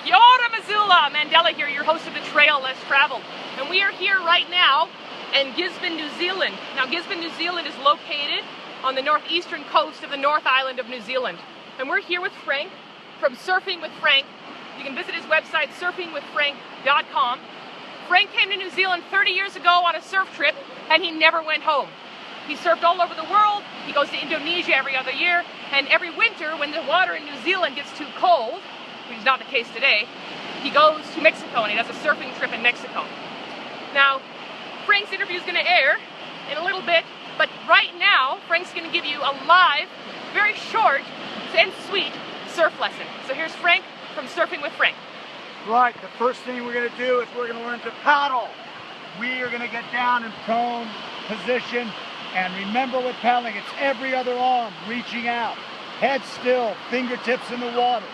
Kia ora, Missoula! Mandela here, your host of The Trail Less Traveled. And we are here right now in Gisborne, New Zealand. Now, Gisborne, New Zealand is located on the northeastern coast of the North Island of New Zealand. And we're here with Frank from Surfing with Frank. You can visit his website, surfingwithfrank.com. Frank came to New Zealand 30 years ago on a surf trip, and he never went home. He surfed all over the world. He goes to Indonesia every other year, and every winter when the water in New Zealand gets too cold, which is not the case today, he goes to Mexico and he does a surfing trip in Mexico. Now, Frank's interview is going to air in a little bit, but right now, Frank's going to give you a live, very short and sweet surf lesson. So here's Frank from Surfing with Frank. Right, the first thing we're going to do is we're going to learn to paddle. We are going to get down in prone position, and remember with paddling, it's every other arm reaching out. Head still, fingertips in the water.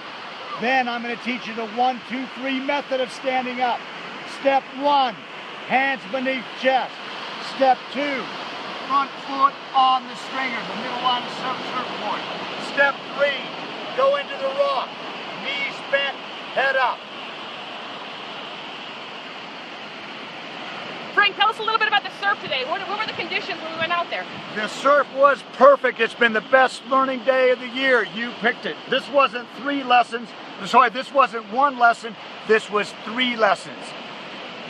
Then I'm going to teach you the 1, 2, 3 method of standing up. Step 1, hands beneath chest. Step 2, front foot on the stringer, the middle line of surfboard. Step 3, go into the rock, knees bent, head up. Frank, tell us a little bit about the surf today. What were the conditions when we went out there? The surf was perfect. It's been the best learning day of the year. You picked it. This wasn't 3 lessons. Sorry, this wasn't 1 lesson. This was 3 lessons.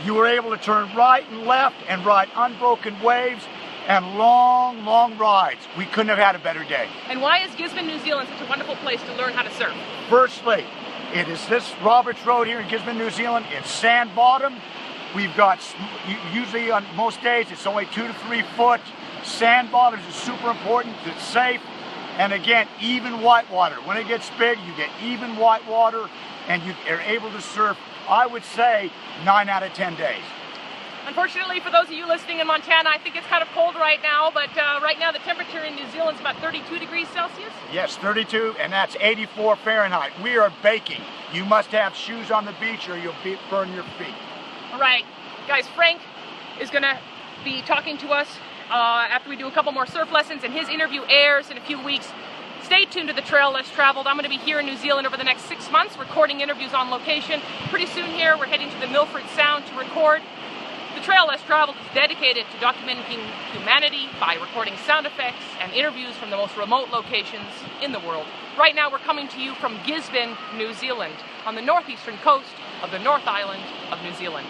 You were able to turn right and left and ride unbroken waves and long, long rides. We couldn't have had a better day. And why is Gisborne, New Zealand such a wonderful place to learn how to surf? Firstly, it is this Roberts Road here in Gisborne, New Zealand. It's sand bottom. We've got, usually on most days, it's only 2 to 3 foot. Sand bottoms is super important, it's safe. And again, even white water. When it gets big, you get even white water and you are able to surf, I would say, 9 out of 10 days. Unfortunately, for those of you listening in Montana, I think it's kind of cold right now, but right now the temperature in New Zealand is about 32 degrees Celsius. Yes, 32, and that's 84 Fahrenheit. We are baking. You must have shoes on the beach or you'll burn your feet. All right, guys, Frank is going to be talking to us after we do a couple more surf lessons, and his interview airs in a few weeks. Stay tuned to The Trail Less Traveled. I'm going to be here in New Zealand over the next 6 months, recording interviews on location. Pretty soon here, we're heading to the Milford Sound to record. The Trail Less Traveled is dedicated to documenting humanity by recording sound effects and interviews from the most remote locations in the world. Right now, we're coming to you from Gisborne, New Zealand, on the northeastern coast of the North Island of New Zealand.